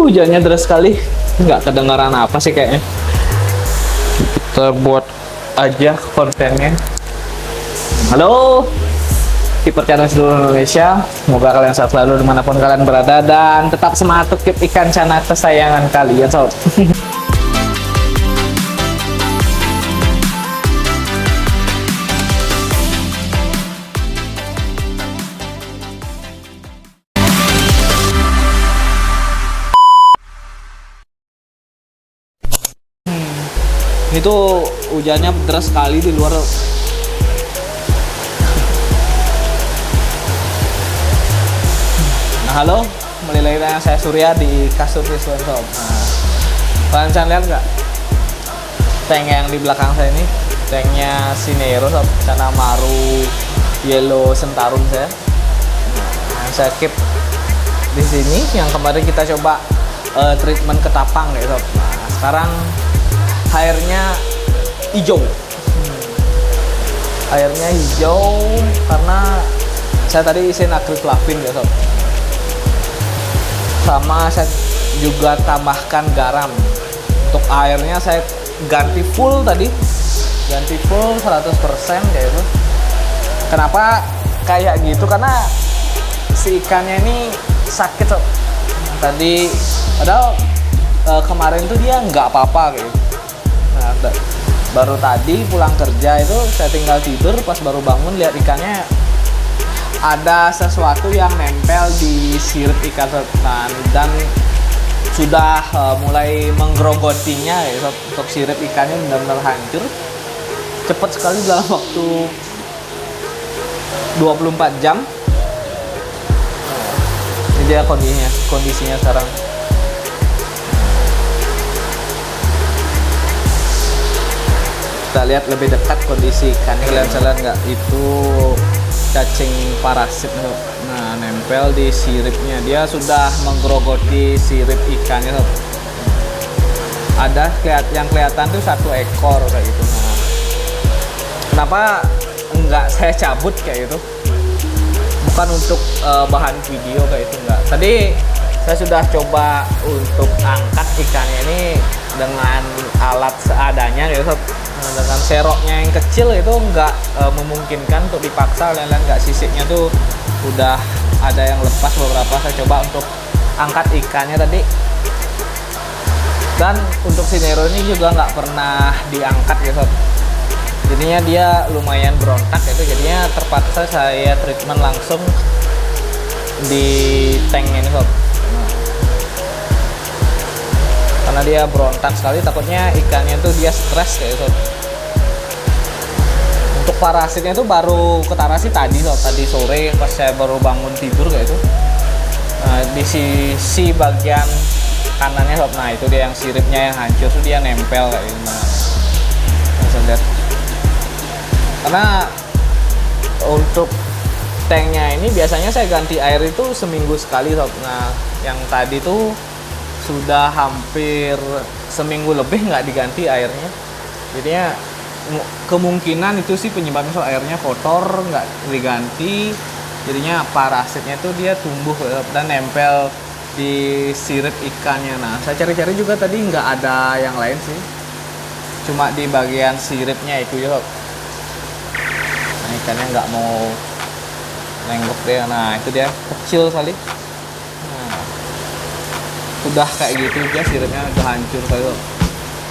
Hujannya deras sekali. Nggak kedengaran apa sih kayaknya. Kita buat aja kontennya. Halo, keeper channel seluruh Indonesia. Semoga kalian sehat selalu dimanapun kalian berada dan tetap semangat untuk keep ikan cana kesayangan kalian, sob. Itu hujannya deras sekali di luar. Nah, halo, kembali lagi dengan saya Surya di Kasur Visual Sob. Nah, kalian bisa lihat nggak tank yang di belakang saya ini? Tanknya Sinero Sob, Cana Maru Yellow Sentarun saya. Nah, saya keep di sini. Yang kemarin kita coba treatment ketapang ya Sob. Nah, sekarang airnya hijau. Airnya hijau karena saya tadi isiin akriflavin ya Sob. Sama saya juga tambahkan garam. Untuk airnya saya ganti full tadi. Ganti full 100% kayak itu. Kenapa kayak gitu? Karena si ikannya ini sakit Sob. Tadi padahal kemarin tuh dia nggak apa-apa kayak gitu. Nah, baru tadi pulang kerja itu saya tinggal tidur, pas baru bangun lihat ikannya ada sesuatu yang nempel di sirip ikan. Nah, dan sudah mulai menggerogotinya ya, untuk sirip ikannya benar-benar hancur. Cepat sekali dalam waktu 24 jam. Ini dia kondisinya sekarang. Kita lihat lebih dekat kondisi ikannya, kalian bisa lihat nggak? Itu cacing parasit. Nah, nempel di siripnya, dia sudah menggerogoti sirip ikannya. Ada yang kelihatan tuh satu ekor kayak gitu. Nah, kenapa enggak saya cabut kayak gitu? Bukan untuk bahan video kayak itu, enggak. Tadi saya sudah coba untuk angkat ikannya ini dengan alat seadanya gitu. Dengan seroknya yang kecil itu nggak memungkinkan untuk dipaksa. Kalian nggak, sisiknya tuh udah ada yang lepas beberapa. Saya coba untuk angkat ikannya tadi, dan untuk Sinero ini juga nggak pernah diangkat ya Sob. Jadinya dia lumayan berontak itu, jadinya terpaksa saya treatment langsung di tank ini Sob. Karena dia berontak sekali, takutnya ikannya tuh dia stres kayak gitu. Untuk parasitnya itu baru ketara sih tadi Sob, tadi sore pas saya baru bangun tidur kayak itu. Nah, di sisi bagian kanannya Sob, nah itu dia yang siripnya yang hancur tuh, dia nempel kayak gitu. Nah, bisa lihat. Karena untuk tanknya ini biasanya saya ganti air itu seminggu sekali Sob. Nah, yang tadi tuh sudah hampir seminggu lebih nggak diganti airnya. Jadinya kemungkinan itu sih penyebabnya, soal airnya kotor nggak diganti. Jadinya parasitnya tuh dia tumbuh dan nempel di sirip ikannya. Nah, saya cari-cari juga tadi nggak ada yang lain sih, cuma di bagian siripnya itu ya. Nah, ikannya nggak mau nenggok dia. Nah, itu dia kecil sekali. Udah kayak gitu ya, siripnya udah hancur kayak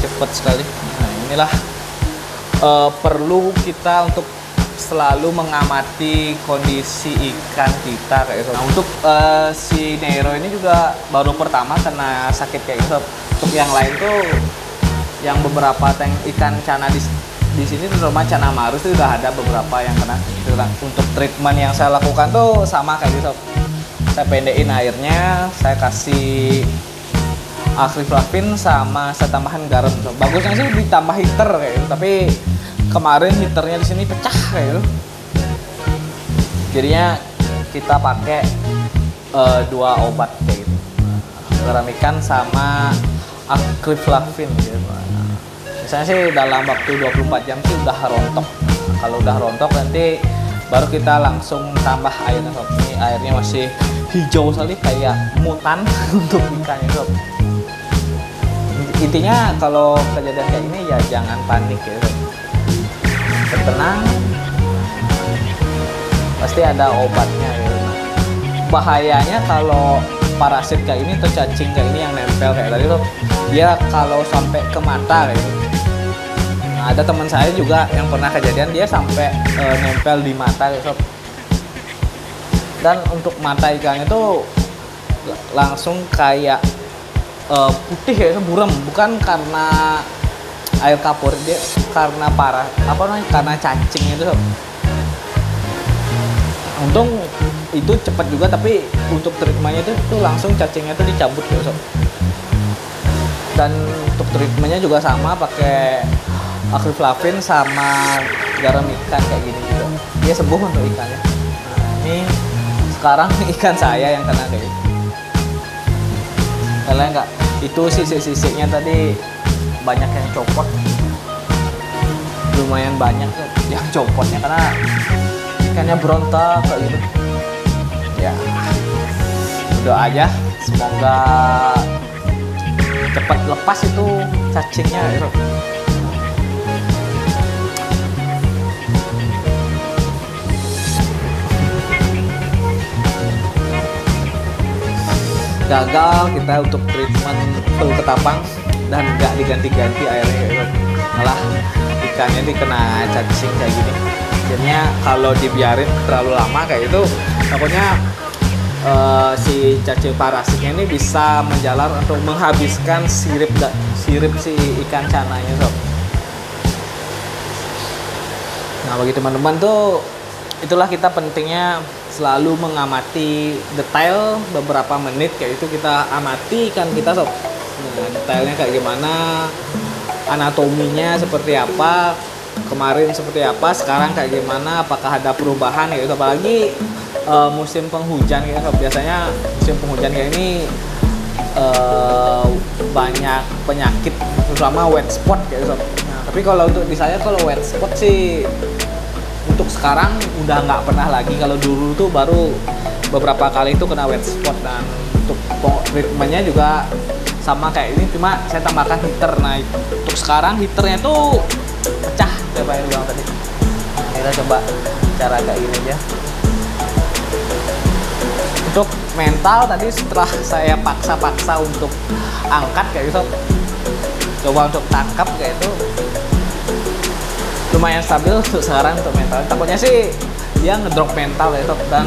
cepet sekali. Nah, inilah perlu kita untuk selalu mengamati kondisi ikan kita kayak gitu. Nah, untuk si Nero ini juga baru pertama kena sakit kayak gitu. Untuk yang lain tuh, yang beberapa tank ikan cana di sini terutama Cana Maru itu udah ada beberapa yang kena gitu. Untuk treatment yang saya lakukan tuh sama kayak gitu. Saya pendekin airnya, saya kasih akriflavin sama saya tambahan garam. Bagusnya sih ditambah heater kayak gitu, tapi kemarin heaternya di sini pecah kayak gitu. Jadinya kita pakai 2 obat kayak gitu. Garam ikan sama akriflavin gitu. Biasanya sih dalam waktu 24 jam sih udah rontok. Kalau udah rontok nanti baru kita langsung tambah airnya. Ini airnya masih hijau sekali kayak mutan untuk ikannya sob. Intinya kalau kejadian kayak ini ya jangan panik ya sob. Tenang, pasti ada obatnya ya. Bahayanya kalau parasit kayak ini atau cacing kayak ini yang nempel kayak tadi tuh, dia kalau sampai ke mata kayak gitu. Nah, ada teman saya juga yang pernah kejadian dia sampai nempel di mata gitu. Dan untuk mata ikannya tuh langsung kayak putih kayak buram, bukan karena air kapur, dia karena karena cacing itu sob. Untung itu cepat juga, tapi untuk treatmentnya itu langsung cacingnya itu dicabut ya sob. Dan untuk treatmentnya juga sama, pakai akriflavin sama garam ikan kayak gini juga, dia sembuh untuk ikannya. Nah, ini sekarang ikan saya yang kena kayak gitu. Kalian nggak, itu sisik-sisiknya tadi banyak yang copot, lumayan banyak yang copotnya karena ikannya berontak kayak gitu. Ya, doa aja semoga cepat lepas itu cacingnya gitu. Gagal kita untuk treatment full ketapang dan nggak diganti-ganti airnya gitu. Malah ikannya dikena cacing kayak gini. Jadinya kalau dibiarin terlalu lama kayak itu, takutnya si cacing parasitnya ini bisa menjalar untuk menghabiskan sirip si ikan cananya sob. Nah, bagi teman-teman tuh, itulah kita pentingnya selalu mengamati detail beberapa menit kayak itu, kita amati ikan kita sob. Nah, detailnya kayak gimana, anatominya seperti apa, kemarin seperti apa, sekarang kayak gimana, apakah ada perubahan gitu. Apalagi musim penghujan gitu sob. Biasanya musim penghujan kayak ini banyak penyakit, terutama wet spot gitu sob. Nah, tapi kalau untuk di saya, kalau wet spot sih untuk sekarang udah nggak pernah lagi. Kalau dulu tuh baru beberapa kali itu kena wet spot. Dan untuk treatmentnya juga sama kayak ini, cuma saya tambahkan heater. Nah, untuk sekarang heaternya tuh pecah kayak Pak bilang tadi. Kita coba cara kayak gini aja. Untuk mental tadi setelah saya paksa-paksa untuk angkat kayak gitu, coba untuk tangkap kayak itu, lumayan stabil untuk sekarang. Untuk mental takutnya sih dia ngedrop mental ya sob, dan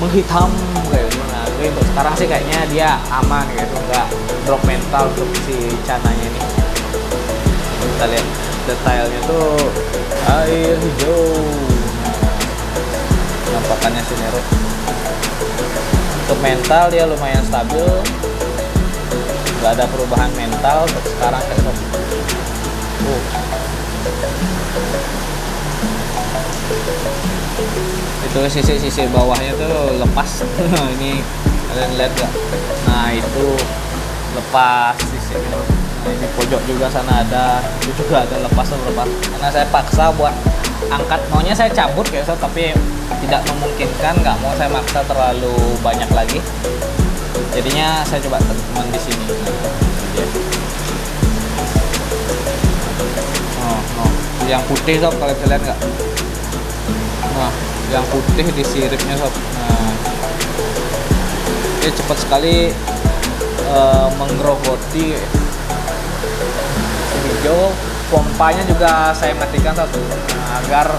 menghitam kayak gitu. Nah, jadi untuk sekarang sih kayaknya dia aman gitu, nggak drop mental untuk si cananya ini. Kita lihat detailnya tuh air hijau, nampakannya sinero. Untuk mental dia lumayan stabil, nggak ada perubahan mental untuk sekarang kayak sob. Itu sisi bawahnya tuh lepas. Ini kalian lihat gak? Nah, itu lepas sisinya. Nah, ini pojok juga sana ada, itu juga ada lepas beberapa. Karena saya paksa buat angkat, maunya saya cabut kayak so, tapi tidak memungkinkan, nggak mau saya maksa terlalu banyak lagi. Jadinya saya coba teman di sini. Yang putih sob, kalian bisa lihat nggak? Nah, yang putih di siripnya sob. Nah, dia cepat sekali menggerogoti. Hijau, pompanya juga saya matikan sob. Nah, agar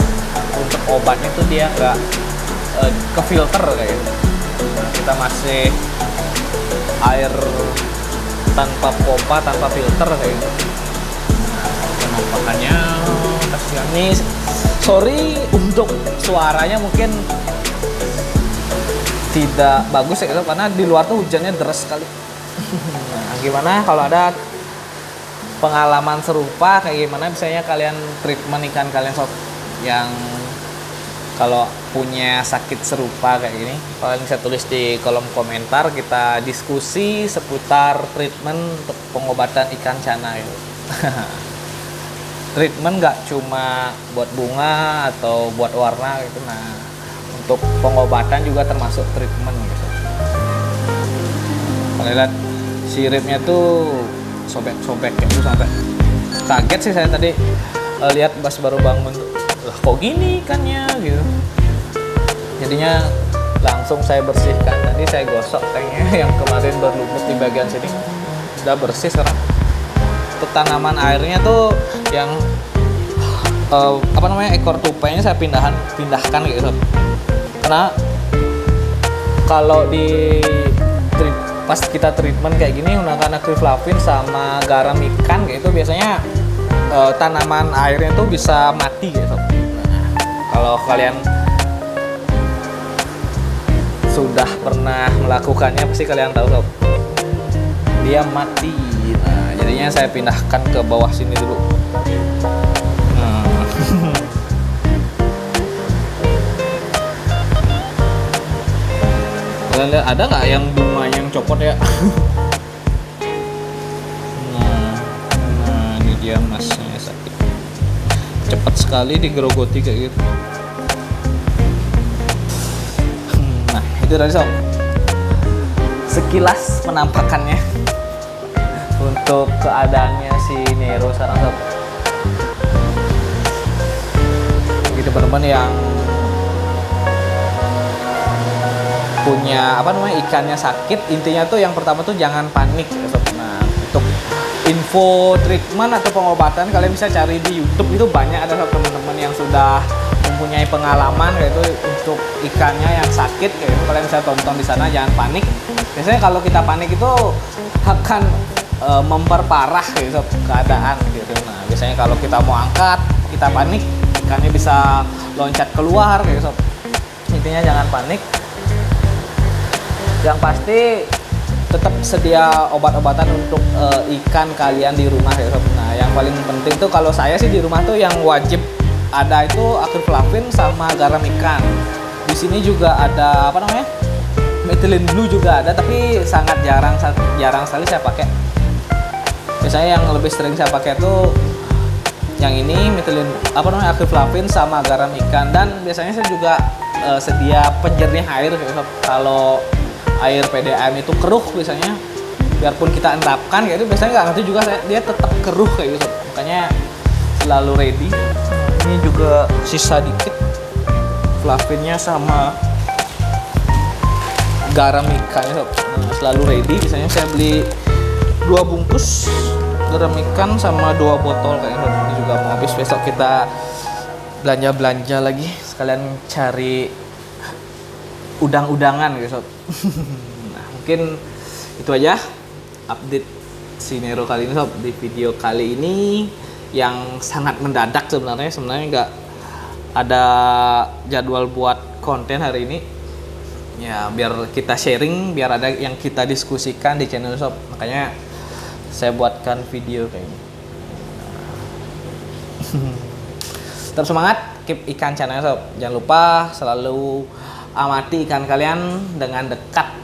untuk obatnya tuh dia nggak ke filter kayak gitu. Nah, kita masih air tanpa pompa, tanpa filter kayak gitu. Penampakannya kasihan nih. Sorry untuk suaranya mungkin tidak bagus ya, karena di luar tuh hujannya deras sekali. Nah, gimana kalau ada pengalaman serupa kayak gimana, misalnya kalian treatment ikan kalian sob, yang kalau punya sakit serupa kayak gini, kalian bisa tulis di kolom komentar, kita diskusi seputar treatment untuk pengobatan ikan cana itu. Treatment nggak cuma buat bunga atau buat warna gitu. Nah, untuk pengobatan juga termasuk treatment gitu. Kalian lihat siripnya tuh sobek-sobek kayak itu, sampai kaget sih saya tadi lihat pas baru bangun tuh. Lah kok gini ikannya gitu. Jadinya langsung saya bersihkan. Tadi saya gosok tanknya yang kemarin berlumut di bagian sini. Udah bersih sekarang. Untuk tanaman airnya tuh yang ekor tupainya saya pindahkan gitu. Karena kalau pas kita treatment kayak gini menggunakan akriflavin sama garam ikan kayak itu, biasanya tanaman airnya tuh bisa mati gitu. Nah, kalau kalian sudah pernah melakukannya pasti kalian tahu sob, dia mati. Nah, jadinya saya pindahkan ke bawah sini dulu. Kalian lihat ada nggak yang bunga yang copot ya? nah ini dia masnya sakit. Cepat sekali digerogoti kayak gitu. Nah itu tadi sob, sekilas penampakannya untuk keadaannya si Nero sekarang sob. Bagi teman-teman yang punya ikannya sakit, intinya tuh yang pertama tuh jangan panik ya sob. Nah untuk info treatment atau pengobatan kalian bisa cari di YouTube, itu banyak ada sob teman-teman yang sudah mempunyai pengalaman kayak itu untuk ikannya yang sakit kayak itu, kalian bisa tonton di sana. Jangan panik, biasanya kalau kita panik itu akan memperparah kayak sob keadaan gitu. Nah biasanya kalau kita mau angkat kita panik, ikannya bisa loncat keluar kayak sob. Intinya jangan panik. Yang pasti tetap sedia obat-obatan untuk ikan kalian di rumah ya sob. Nah yang paling penting tuh kalau saya sih di rumah tuh yang wajib ada itu akriflavin sama garam ikan. Di sini juga ada methylene blue juga ada, tapi sangat jarang sekali saya pakai. Biasanya yang lebih sering saya pakai tuh yang ini methylene akriflavin sama garam ikan, dan biasanya saya juga sedia penjernih air kayak sob. Kalau air PDAM itu keruh biasanya, biarpun kita endapkan kayak itu biasanya nggak ngerti juga dia tetap keruh kayak gitu, makanya selalu ready. Ini juga sisa dikit flavinnya sama garam ikannya sob. Nah, selalu ready. Biasanya saya beli 2 bungkus garam ikan sama 2 botol kayak gitu. Ini juga mau habis, besok kita belanja lagi sekalian cari udang-udangan gitu sob. Nah mungkin itu aja update si Nero kali ini sob, di video kali ini yang sangat mendadak. Sebenarnya nggak ada jadwal buat konten hari ini ya, biar kita sharing, biar ada yang kita diskusikan di channel sob, makanya saya buatkan video kayak ini. Tetap semangat, keep ikan channel sob. Jangan lupa selalu amati ikan kalian dengan dekat,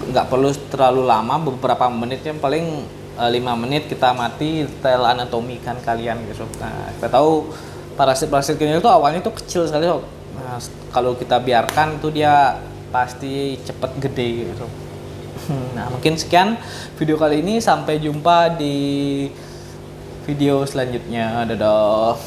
nggak perlu terlalu lama, beberapa menit, yang paling 5 menit kita amati detail anatomi ikan kalian gitu. Nah kita tahu parasit ini tuh awalnya tuh kecil sekali sob. Nah kalau kita biarkan tuh dia pasti cepet gede gitu. Nah mungkin sekian video kali ini, sampai jumpa di video selanjutnya. Dadah.